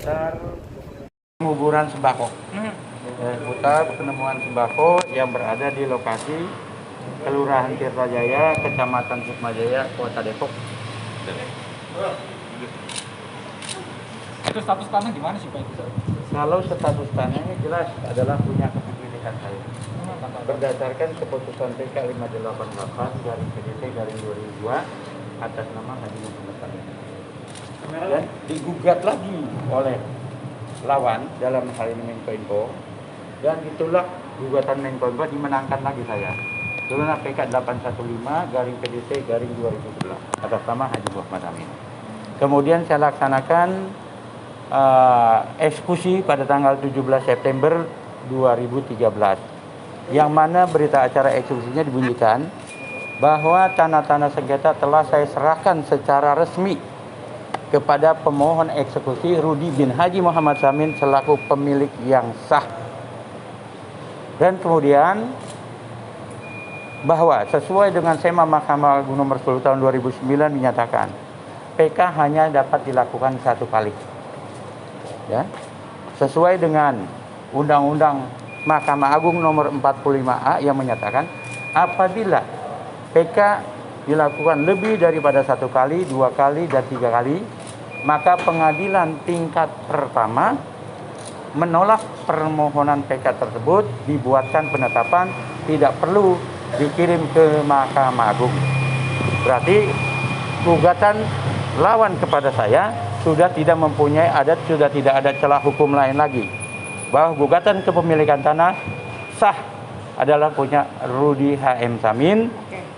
seputar penguburan sembako. Seputar penemuan sembako yang berada di lokasi Kelurahan Tirtajaya, Kecamatan Sukmajaya, Kota Depok. Itu status tanah gimana sih Pak? Kalau status tanahnya jelas adalah punya kepemilikan saya. Berdasarkan keputusan PK 588 garing PDT garing 2002 atas nama Haji Muhammad Samin. Dan digugat lagi oleh lawan dalam hal ini Menkominfo, dan ditolak gugatan Menkominfo, dimenangkan lagi saya. Turunlah PK 815 garing PDT garing 2011 atas nama Haji Muhammad Samin. Kemudian saya laksanakan eksekusi pada tanggal 17 September 2013, yang mana berita acara eksekusinya dibunyikan bahwa tanah-tanah sengketa telah saya serahkan secara resmi kepada pemohon eksekusi Rudi bin Haji Muhammad Samin selaku pemilik yang sah. Dan kemudian bahwa sesuai dengan SEMA Mahkamah Agung nomor 10 tahun 2009 dinyatakan PK hanya dapat dilakukan satu kali. Ya, sesuai dengan Undang-Undang Mahkamah Agung nomor 45A yang menyatakan apabila PK dilakukan lebih daripada satu kali, dua kali, dan tiga kali, maka pengadilan tingkat pertama menolak permohonan PK tersebut, dibuatkan penetapan tidak perlu dikirim ke Mahkamah Agung. Berarti gugatan lawan kepada saya sudah tidak mempunyai sudah tidak ada celah hukum lain lagi, bahwa gugatan kepemilikan tanah sah adalah punya Rudi HM Samin,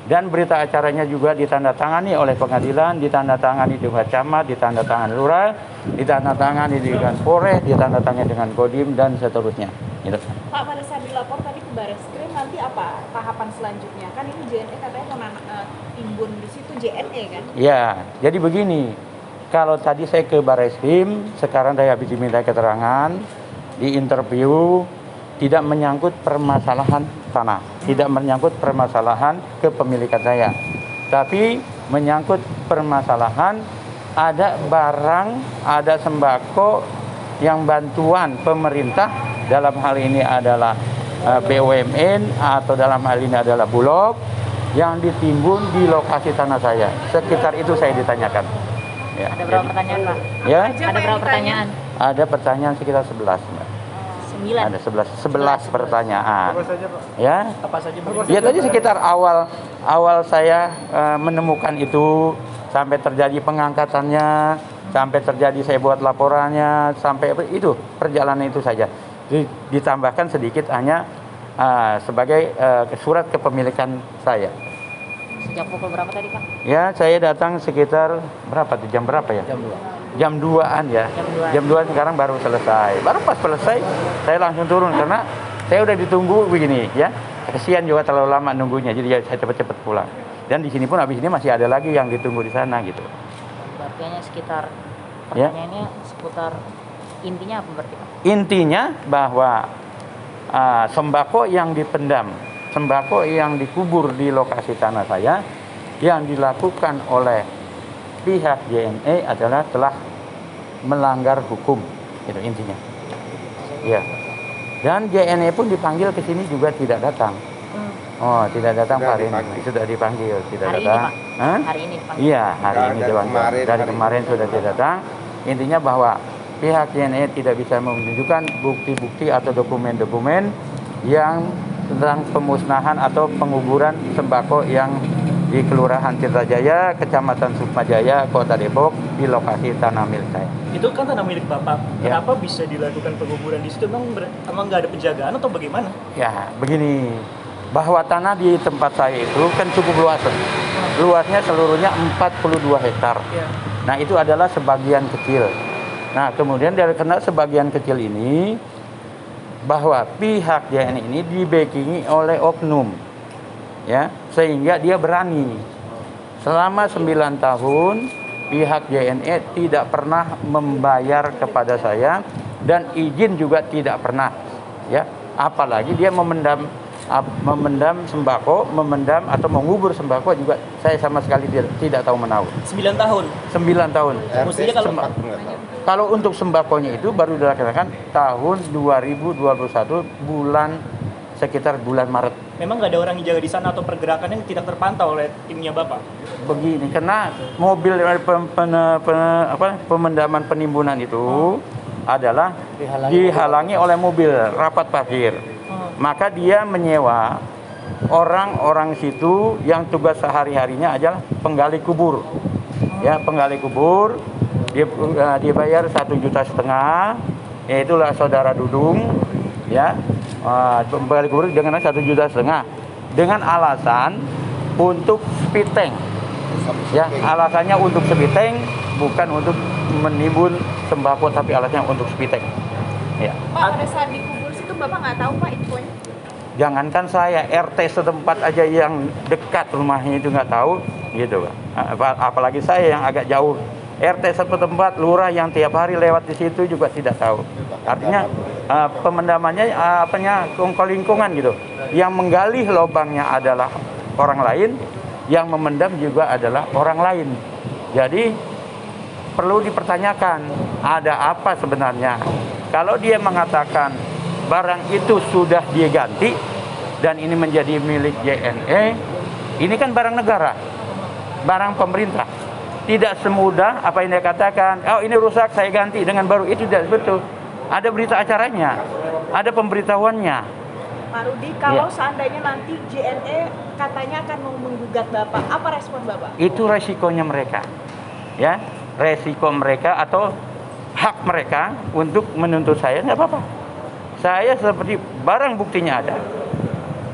dan berita acaranya juga ditandatangani oleh pengadilan, ditandatangani dengan camat, ditandatangani lurah, ditandatangani dengan Polres, ditandatangani dengan Kodim, dan seterusnya. Gitu. Pak, pada saat dilapor tadi ke Bareskrim, nanti apa tahapan selanjutnya? Kan ini JNE katanya timbun di situ JNE kan? Ya, jadi begini. Kalau tadi saya ke Bareskrim, sekarang saya habis diminta keterangan, di interview, tidak menyangkut permasalahan tanah, tidak menyangkut permasalahan kepemilikan saya, tapi menyangkut permasalahan ada barang, ada sembako yang bantuan pemerintah, dalam hal ini adalah BUMN atau dalam hal ini adalah Bulog, yang ditimbun di lokasi tanah saya. Sekitar itu saya ditanyakan. Ya, ada berapa pertanyaan, Pak? Ya? Ada berapa pertanyaan? Ada pertanyaan sekitar 11. 9. Ada 11 pertanyaan. Apa saja, Pak? Ya. Apa saja? Ya, tadi sekitar awal saya menemukan itu, sampai terjadi pengangkatannya, sampai terjadi saya buat laporannya, sampai itu perjalanan itu saja. Ditambahkan sedikit hanya sebagai surat kepemilikan saya. Sejak pukul berapa tadi, Pak? Ya, saya datang sekitar berapa tuh? Jam berapa ya? Jam 2-an ya. Jam 2 sekarang baru selesai. Baru pas selesai saya langsung turun karena saya udah ditunggu begini ya. Kesian juga terlalu lama nunggunya. Jadi ya saya cepat-cepat pulang. Dan di sini pun habis ini masih ada lagi yang ditunggu di sana gitu. Berarti hanya sekitar Ya. pertanyaannya seputar intinya apa berarti, Pak? Intinya bahwa sembako yang dipendam, sembako yang dikubur di lokasi tanah saya yang dilakukan oleh pihak JNE adalah telah melanggar hukum, itu intinya. Ya. Dan JNE pun dipanggil ke sini juga tidak datang. Oh, tidak datang hari ini. Sudah dipanggil, tidak Hari datang. ini, Pak? Hari ini dipanggil? Iya, hari ini dipanggil. Dari kemarin sudah tidak datang. Intinya bahwa pihak JNE tidak bisa menunjukkan bukti-bukti atau dokumen-dokumen yang tentang pemusnahan atau penguburan sembako yang di Kelurahan Tirtajaya, Kecamatan Sukmajaya, Kota Depok, di lokasi tanah milik saya. Itu kan tanah milik Bapak. Ya. Kenapa bisa dilakukan penguburan di situ? Emang nggak ada penjagaan atau bagaimana? Ya, begini, bahwa tanah di tempat saya itu kan cukup luas. Luasnya seluruhnya 42 hektar. Ya. Nah, itu adalah sebagian kecil. Nah, kemudian karena sebagian kecil ini, bahwa pihak JNE ini dibackingi oleh oknum, ya, sehingga dia berani. Selama 9 tahun, pihak JNE tidak pernah membayar kepada saya dan izin juga tidak pernah, ya. Apalagi dia memendam memendam sembako, memendam atau mengubur sembako juga saya sama sekali tidak tahu menahu. 9 tahun. 9 tahun. Mestinya kalau Kalau untuk sembakonya itu baru dilaksanakan tahun 2021 sekitar bulan Maret. memang nggak ada orang yang jaga di sana atau pergerakan yang tidak terpantau oleh timnya Bapak. Begini, karena mobil pemendaman penimbunan itu adalah dihalangi oleh mobil rapat parkir. Maka dia menyewa orang-orang situ yang tugas sehari-harinya adalah penggali kubur. Ya, penggali kubur dia bayar 1,5 juta, yaitulah saudara Dudung, ya. Penggali kubur dengan 1,5 juta dengan alasan untuk speed tank. Ya, alasannya untuk speed tank, bukan untuk menimbun sembako, tapi alatnya untuk speed tank. Ya. Pak, pada saat dikubur situ Bapak nggak tahu Pak infonya? Jangankan saya, RT setempat aja yang dekat rumahnya itu nggak tahu, gitu Pak. Apalagi saya yang agak jauh. RT setempat, lurah yang tiap hari lewat di situ juga tidak tahu. Artinya pemendamannya lingkungan gitu. Yang menggali lubangnya adalah orang lain, yang memendam juga adalah orang lain. Jadi perlu dipertanyakan, ada apa sebenarnya? Kalau dia mengatakan barang itu sudah diganti dan ini menjadi milik JNE, ini kan barang negara, barang pemerintah. Tidak semudah apa yang dia katakan, oh ini rusak saya ganti dengan baru, itu tidak betul. Ada berita acaranya, ada pemberitahuannya. Pak Rudi, kalau seandainya nanti JNE katanya akan menggugat Bapak, apa respon Bapak? Itu resikonya mereka, ya, resiko mereka atau hak mereka untuk menuntut saya, nggak apa-apa. Saya seperti barang buktinya ada,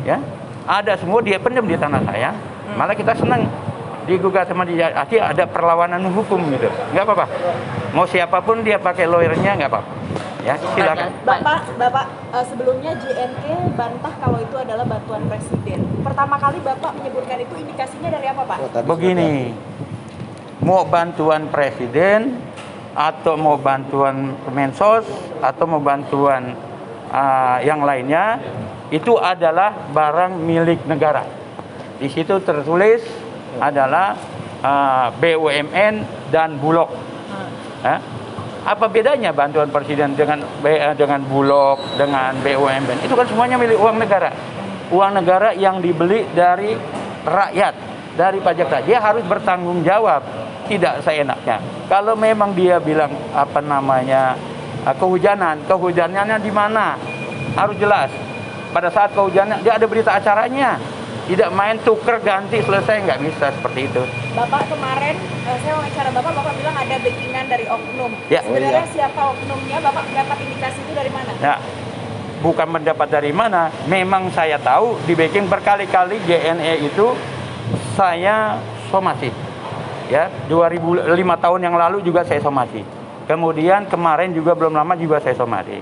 ya, ada semua, dia pendam di tanah saya, malah kita senang digugat sama dia, ada perlawanan hukum gitu, nggak apa-apa. Mau siapapun dia pakai lawyernya nggak apa-apa. Ya, silakan. Bapak sebelumnya JNE bantah kalau itu adalah bantuan presiden. Pertama kali Bapak menyebutkan itu indikasinya dari apa Pak? Begini, mau bantuan presiden atau mau bantuan Kemensos atau mau bantuan yang lainnya, itu adalah barang milik negara. Di situ tertulis adalah BUMN dan Bulog. Apa bedanya bantuan presiden dengan Bulog, dengan BUMN? Itu kan semuanya milik uang negara. Uang negara yang dibeli dari rakyat, dari pajak rakyat. Dia harus bertanggung jawab, tidak seenaknya. Kalau memang dia bilang kehujanannya di mana? Harus jelas. Pada saat kehujanan dia ada berita acaranya. Tidak main tuker ganti selesai, nggak bisa seperti itu. Bapak kemarin saya wawancara Bapak bilang ada backingan dari oknum. Ya. Sebenarnya siapa oknumnya? Bapak mendapat indikasi itu dari mana? Ya, bukan mendapat dari mana. Memang saya tahu di backing berkali-kali JNE itu saya somasi. Ya, 5 tahun yang lalu juga saya somasi. Kemudian kemarin juga belum lama juga saya somasi.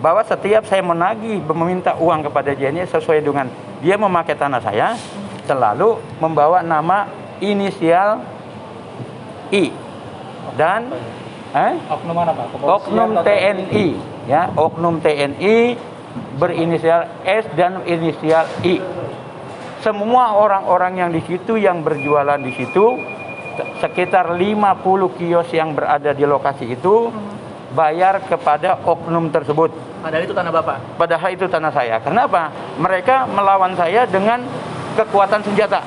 Bahwa setiap saya menagih meminta uang kepada JNE sesuai dengan dia memakai tanah saya, selalu membawa nama inisial I dan Oknum mana Pak? oknum TNI, ya, oknum TNI berinisial S dan inisial I. Semua orang-orang yang di situ yang berjualan di situ, sekitar 50 kios yang berada di lokasi itu bayar kepada oknum tersebut. Padahal itu tanah Bapak. Padahal itu tanah saya. Kenapa? Mereka melawan saya dengan kekuatan senjata.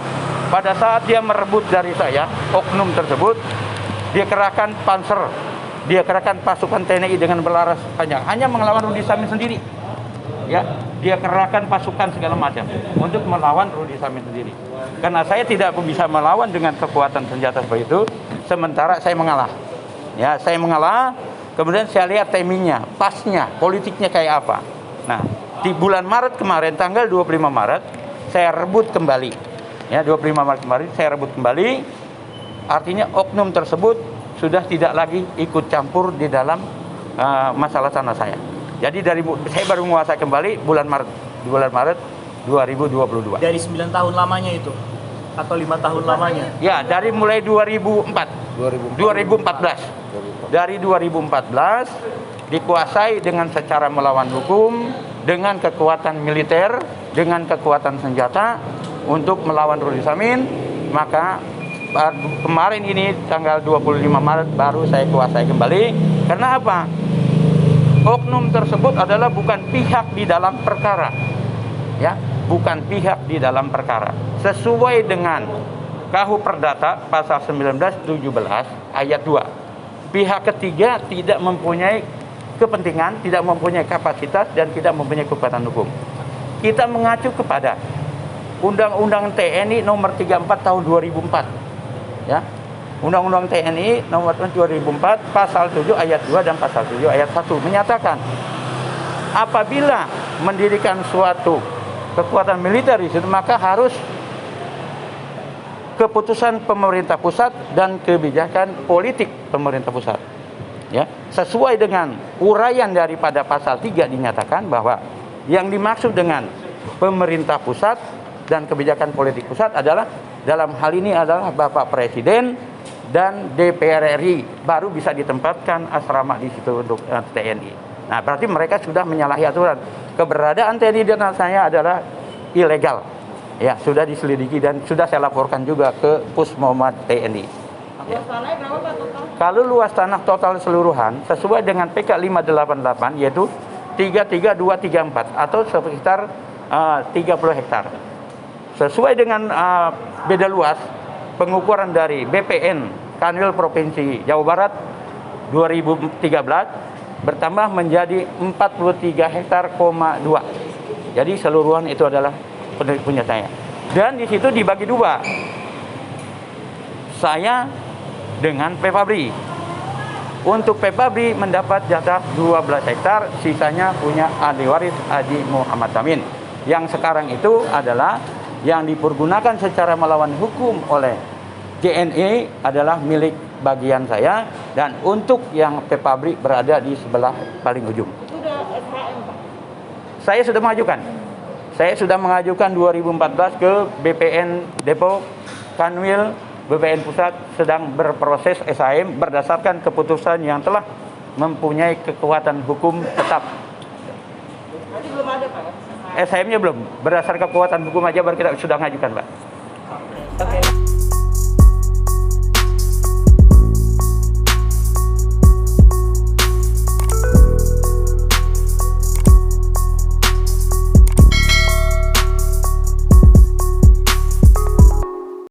Pada saat dia merebut dari saya, oknum tersebut, dia kerahkan panser, dia kerahkan pasukan TNI dengan berlaras panjang, hanya melawan Rudi Samin sendiri. Ya, dia kerahkan pasukan segala macam untuk melawan Rudi Samin sendiri. Karena saya tidak bisa melawan dengan kekuatan senjata seperti itu, sementara saya mengalah. Ya, saya mengalah. Kemudian saya lihat timingnya, pasnya, politiknya kayak apa. Nah, di bulan Maret kemarin, tanggal 25 Maret, saya rebut kembali. Ya, 25 Maret kemarin saya rebut kembali. Artinya oknum tersebut sudah tidak lagi ikut campur di dalam masalah tanah saya. Jadi saya baru menguasai kembali bulan Maret 2022. Dari 9 tahun lamanya itu atau 5 tahun lamanya? Ya, dari mulai 2014. Dari 2014 dikuasai dengan secara melawan hukum, dengan kekuatan militer, dengan kekuatan senjata untuk melawan Rudi Samin, maka kemarin ini tanggal 25 Maret baru saya kuasai kembali. Karena apa? Oknum tersebut adalah bukan pihak di dalam perkara. Ya, bukan pihak di dalam perkara. Sesuai dengan KUH Perdata pasal 1917 ayat 2. Pihak ketiga tidak mempunyai kepentingan, tidak mempunyai kapasitas, dan tidak mempunyai kekuatan hukum. Kita mengacu kepada Undang-Undang TNI nomor 34 tahun 2004. Ya. Undang-Undang TNI nomor 2004 pasal 7 ayat 2 dan pasal 7 ayat 1 menyatakan apabila mendirikan suatu kekuatan militer di situ, maka harus keputusan pemerintah pusat dan kebijakan politik pemerintah pusat. Ya, sesuai dengan uraian daripada pasal 3 dinyatakan bahwa yang dimaksud dengan pemerintah pusat dan kebijakan politik pusat adalah dalam hal ini adalah Bapak Presiden dan DPR RI, baru bisa ditempatkan asrama di situ untuk TNI. Nah, berarti mereka sudah menyalahi aturan. Keberadaan TNI dan saya adalah ilegal. Ya, sudah diselidiki dan sudah saya laporkan juga ke Pus Muhammad TNI. Ya. Kalau luas tanah total keseluruhan sesuai dengan PK 588 yaitu 33234 atau sekitar 30 hektar. Sesuai dengan beda luas pengukuran dari BPN Kanwil Provinsi Jawa Barat 2013 bertambah menjadi 43 hektar, 2. Jadi seluruhan itu adalah punya saya. Dan di situ dibagi dua. Saya dengan Pepabri. Untuk Pepabri mendapat jatah 12 hektar, sisanya punya ahli waris Haji Muhammad Samin. Yang sekarang itu adalah yang dipergunakan secara melawan hukum oleh JNE adalah milik bagian saya, dan untuk yang Pepabri berada di sebelah paling ujung. Sudah SHM, Pak? Saya sudah mengajukan. Saya sudah mengajukan 2014 ke BPN Depok, Kanwil BPN Pusat sedang berproses SHM berdasarkan keputusan yang telah mempunyai kekuatan hukum tetap. Berarti belum ada, Pak? SHM-nya belum, berdasarkan kekuatan hukum aja baru kita sudah mengajukan, Pak.